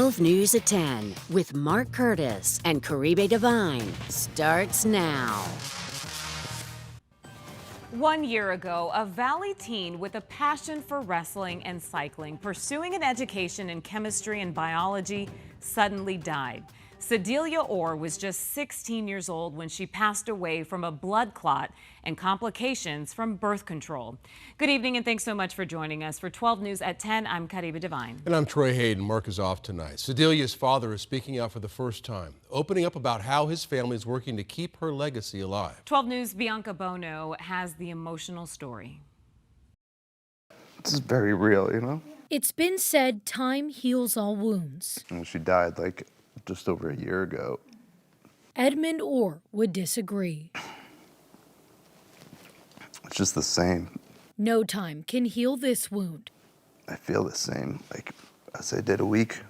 12 News at 10 with Mark Curtis and Caribe Divine starts now. 1 year ago, a Valley teen with a passion for wrestling and cycling, pursuing an education in chemistry and biology, suddenly died. Sydelia Orr was just 16 years old when she passed away from a blood clot and complications from birth control. Good evening and thanks so much for joining us. For 12 News at 10, I'm Caribe Divine. And I'm Troy Hayden. Mark is off tonight. Sydelia's father is speaking out for the first time, opening up about how his family is working to keep her legacy alive. 12 News' Bianca Bono has the emotional story. This is very real, you know? It's been said time heals all wounds. And she died like just over a year ago. Edmund Orr would disagree. It's just the same. No time can heal this wound. I feel the same, like as I did a week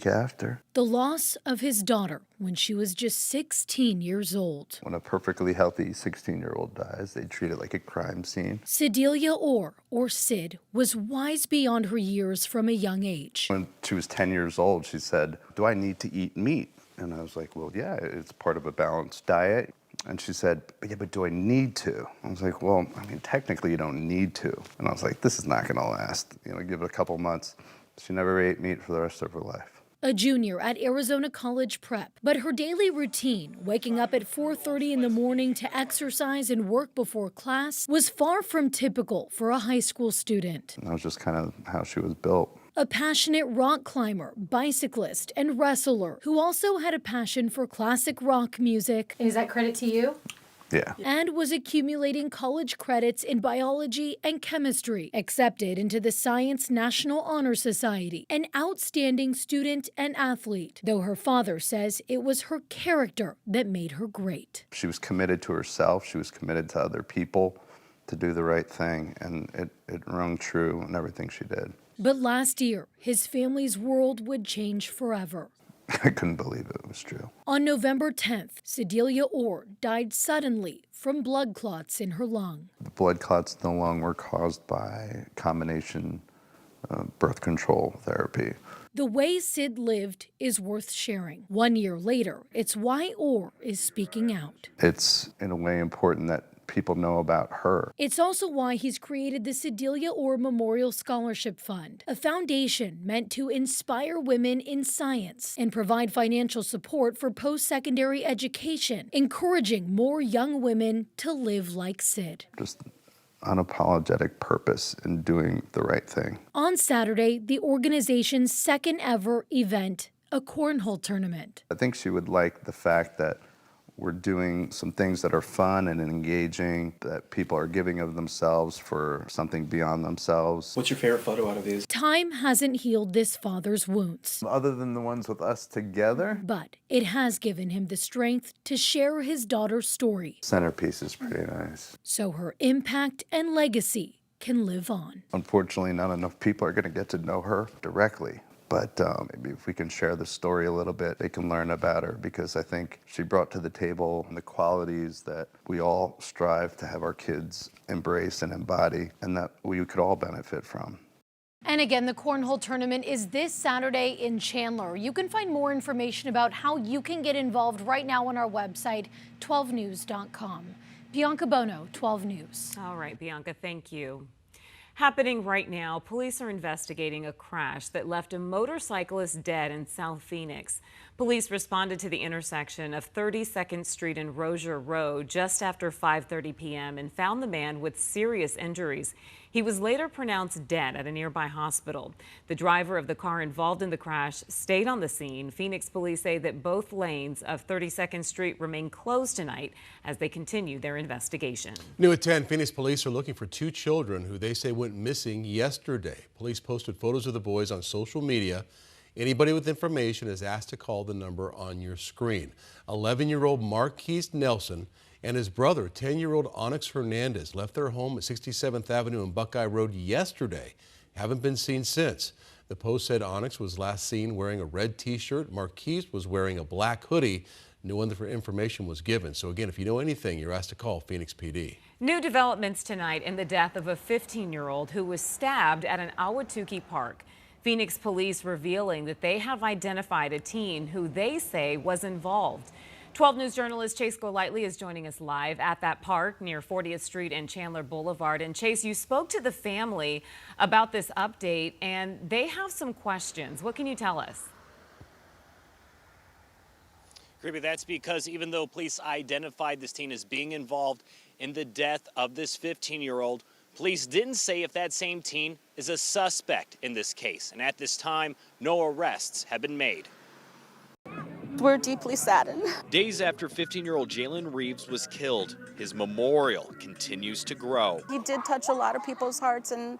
after. The loss of his daughter when she was just 16 years old. When a perfectly healthy 16-year-old dies, they treat it like a crime scene. Sydelia Orr, or Syd, was wise beyond her years from a young age. When she was 10 years old, she said, "Do I need to eat meat?" And I was like, well, yeah, it's part of a balanced diet. And she said, yeah, but do I need to? I was like, well, I mean, technically you don't need to. And I was like, this is not gonna last. You know, give it a couple months. She never ate meat for the rest of her life. A junior at Arizona College Prep, but her daily routine, waking up at 4:30 in the morning to exercise and work before class, was far from typical for a high school student. And that was just kind of how she was built. A passionate rock climber, bicyclist, and wrestler who also had a passion for classic rock music. And is that credit to you? Yeah. And was accumulating college credits in biology and chemistry, accepted into the Science National Honor Society, an outstanding student and athlete, though her father says it was her character that made her great. She was committed to herself. She was committed to other people to do the right thing, and it rung true in everything she did. But last year, his family's world would change forever. I couldn't believe it was true. On November 10th, Sydelia Orr died suddenly from blood clots in her lung. The blood clots in the lung were caused by combination birth control therapy. The way Syd lived is worth sharing. 1 year later, it's why Orr is speaking out. It's in a way important that people know about her. It's also why he's created the Sydelia Orr Memorial Scholarship Fund, a foundation meant to inspire women in science and provide financial support for post-secondary education, encouraging more young women to live like Syd. Just unapologetic purpose in doing the right thing. On Saturday, the organization's second ever event, a cornhole tournament. I think she would like the fact that we're doing some things that are fun and engaging, that people are giving of themselves for something beyond themselves. What's your favorite photo out of these? Time hasn't healed this father's wounds. Other than the ones with us together? But it has given him the strength to share his daughter's story. Centerpiece is pretty nice. So her impact and legacy can live on. Unfortunately, not enough people are going to get to know her directly. But maybe if we can share the story a little bit, they can learn about her, because I think she brought to the table the qualities that we all strive to have our kids embrace and embody, and that we could all benefit from. And again, the cornhole tournament is this Saturday in Chandler. You can find more information about how you can get involved right now on our website, 12news.com. Bianca Bono, 12 News. All right, Bianca, thank you. Happening right now, police are investigating a crash that left a motorcyclist dead in South Phoenix. Police responded to the intersection of 32nd Street and Rozier Road just after 5:30 p.m. and found the man with serious injuries. He was later pronounced dead at a nearby hospital. The driver of the car involved in the crash stayed on the scene. Phoenix police say that both lanes of 32nd Street remain closed tonight as they continue their investigation. New at 10, Phoenix police are looking for two children who they say went missing yesterday. Police posted photos of the boys on social media. Anybody with information is asked to call the number on your screen. 11-year-old Marquise Nelson and his brother, 10-year-old Onyx Hernandez, left their home at 67th Avenue and Buckeye Road yesterday. Haven't been seen since. The post said Onyx was last seen wearing a red t-shirt. Marquise was wearing a black hoodie. No other information was given. So again, if you know anything, you're asked to call Phoenix PD. New developments tonight in the death of a 15-year-old who was stabbed at an Ahwatukee park. Phoenix police revealing that they have identified a teen who they say was involved. 12 News journalist Chase Golightly is joining us live at that park near 40th Street and Chandler Boulevard. And Chase, you spoke to the family about this update, and they have some questions. What can you tell us? Kirby, that's because even though police identified this teen as being involved in the death of this 15-year-old, police didn't say if that same teen is a suspect in this case. And at this time, no arrests have been made. We're deeply saddened. Days after 15-year-old Jalen Reeves was killed, his memorial continues to grow. He did touch a lot of people's hearts, and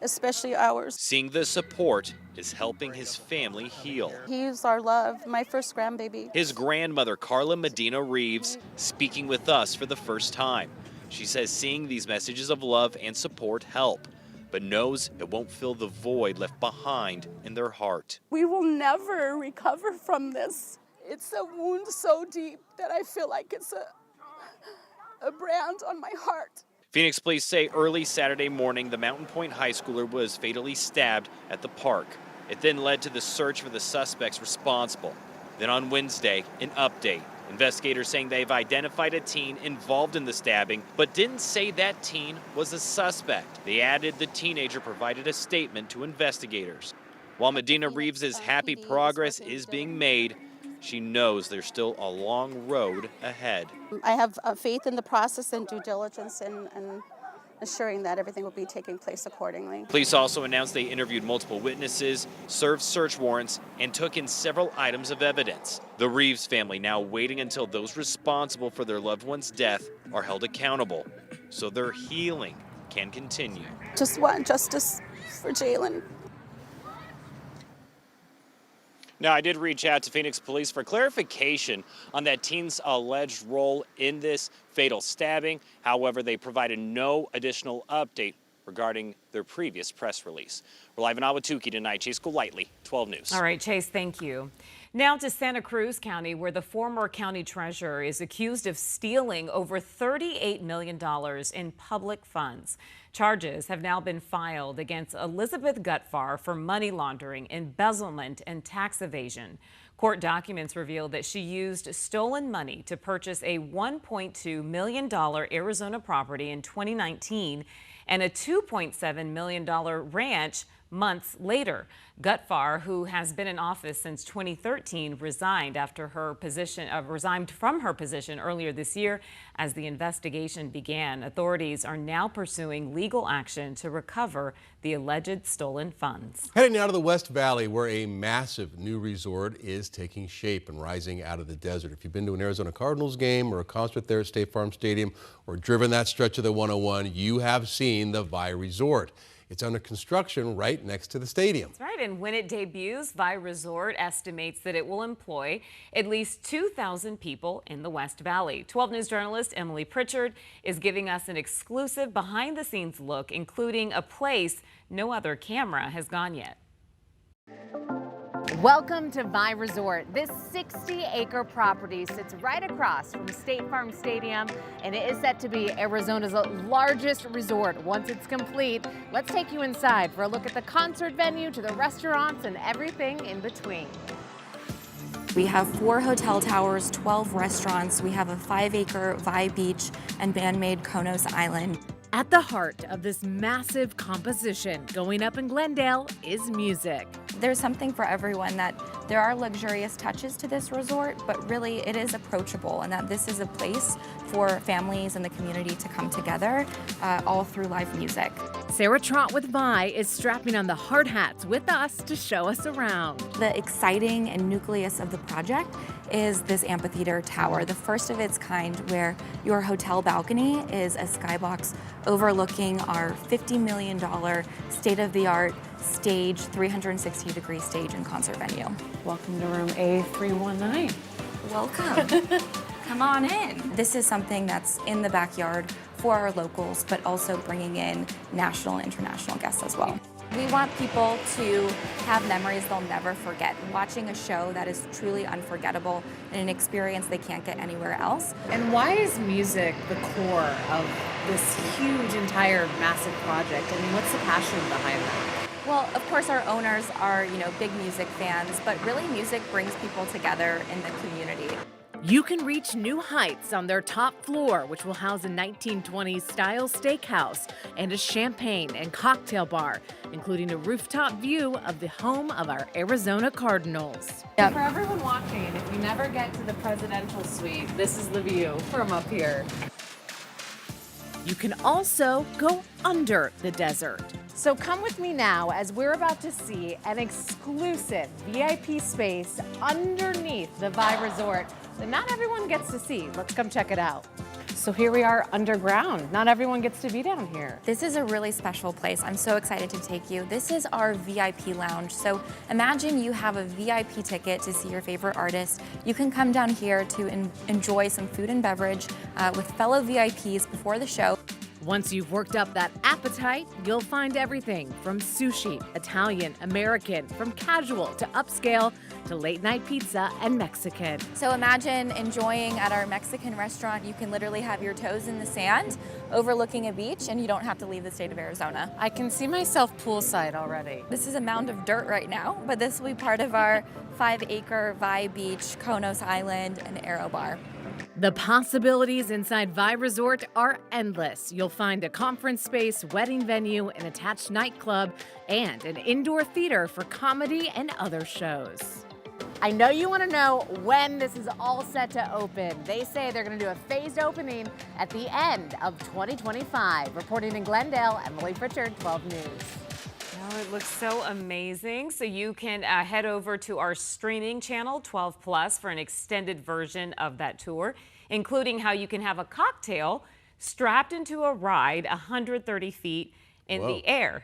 especially ours. Seeing the support is helping his family heal. He's our love, my first grandbaby. His grandmother, Carla Medina Reeves, speaking with us for the first time. She says seeing these messages of love and support help, but knows it won't fill the void left behind in their heart. We will never recover from this. It's a wound so deep that I feel like it's a brand on my heart. Phoenix police say early Saturday morning, the Mountain Point high schooler was fatally stabbed at the park. It then led to the search for the suspects responsible. Then on Wednesday, an update. Investigators saying they've identified a teen involved in the stabbing, but didn't say that teen was a suspect. They added the teenager provided a statement to investigators. While Medina Reeves is happy progress is being made, she knows there's still a long road ahead. I have faith in the process and due diligence and assuring that everything will be taking place accordingly. Police also announced they interviewed multiple witnesses, served search warrants, and took in several items of evidence. The Reeves family now waiting until those responsible for their loved one's death are held accountable, so their healing can continue. Just want justice for Jalen. Now, I did reach out to Phoenix police for clarification on that teen's alleged role in this fatal stabbing. However, they provided no additional update regarding their previous press release. We're live in Ahwatukee tonight. Chase Golightly, 12 News. All right, Chase, thank you. Now to Santa Cruz County, where the former county treasurer is accused of stealing over $38 million in public funds. Charges have now been filed against Elizabeth Gutfar for money laundering, embezzlement, and tax evasion. Court documents reveal that she used stolen money to purchase a $1.2 million Arizona property in 2019 and a $2.7 million ranch months later. Gutfar, who has been in office since 2013, resigned from her position earlier this year as the investigation began. Authorities are now pursuing legal action to recover the alleged stolen funds. Heading now to the West Valley, where a massive new resort is taking shape and rising out of the desert. If you've been to an Arizona Cardinals game or a concert there at State Farm Stadium or driven that stretch of the 101, you have seen the Vai Resort. It's under construction right next to the stadium. That's right, and when it debuts, Vai Resort estimates that it will employ at least 2,000 people in the West Valley. 12 News journalist Emily Pritchard is giving us an exclusive behind-the-scenes look, including a place no other camera has gone yet. Welcome to Vai Resort. This 60-acre property sits right across from State Farm Stadium, and it is set to be Arizona's largest resort. Once it's complete, let's take you inside for a look at the concert venue to the restaurants and everything in between. We have 4 hotel towers, 12 restaurants. We have a 5-acre Vai Beach and man-made Konos Island. At the heart of this massive composition going up in Glendale is music. There's something for everyone, that there are luxurious touches to this resort, but really it is approachable, and that this is a place for families and the community to come together all through live music. Sarah Trott with Vai is strapping on the hard hats with us to show us around. The exciting and nucleus of the project is this amphitheater tower, the first of its kind, where your hotel balcony is a skybox overlooking our $50 million state-of-the-art stage, 360-degree stage and concert venue. Welcome to room A319. Welcome. Come on in. This is something that's in the backyard for our locals, but also bringing in national and international guests as well. We want people to have memories they'll never forget, watching a show that is truly unforgettable and an experience they can't get anywhere else. And why is music the core of this huge, entire, massive project? I mean, what's the passion behind that? Well, of course, our owners are, big music fans, but really music brings people together in the community. You can reach new heights on their top floor, which will house a 1920s style steakhouse and a champagne and cocktail bar, including a rooftop view of the home of our Arizona Cardinals. Yep. For everyone watching, if you never get to the presidential suite, this is the view from up here. You can also go under the desert. So come with me now as we're about to see an exclusive VIP space underneath the Vai Resort that not everyone gets to see. Let's come check it out. So here we are underground. Not everyone gets to be down here. This is a really special place. I'm so excited to take you. This is our VIP lounge. So imagine you have a VIP ticket to see your favorite artist. You can come down here to enjoy some food and beverage with fellow VIPs before the show. Once you've worked up that appetite, you'll find everything from sushi, Italian, American, from casual to upscale to late night pizza and Mexican. So imagine enjoying at our Mexican restaurant. You can literally have your toes in the sand, overlooking a beach, and you don't have to leave the state of Arizona. I can see myself poolside already. This is a mound of dirt right now, but this will be part of our 5-acre Vai Beach, Konos Island, and Aero Bar. The possibilities inside Vai Resort are endless. You'll find a conference space, wedding venue, an attached nightclub, and an indoor theater for comedy and other shows. I know you want to know when this is all set to open. They say they're going to do a phased opening at the end of 2025. Reporting in Glendale, Emily Pritchard, 12 News. Oh, it looks so amazing. So you can head over to our streaming channel, 12 Plus, for an extended version of that tour, including how you can have a cocktail strapped into a ride 130 feet in the air.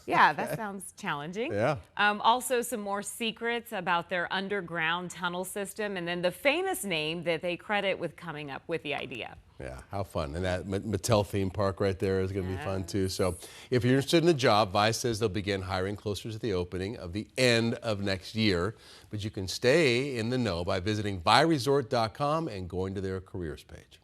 Yeah, that sounds challenging. Yeah. Also, some more secrets about their underground tunnel system, and then the famous name that they credit with coming up with the idea. Yeah, how fun. And that Mattel theme park right there is going to be fun too. So if you're interested in the job, Vai says they'll begin hiring closer to the opening of the end of next year. But you can stay in the know by visiting VaiResort.com and going to their careers page.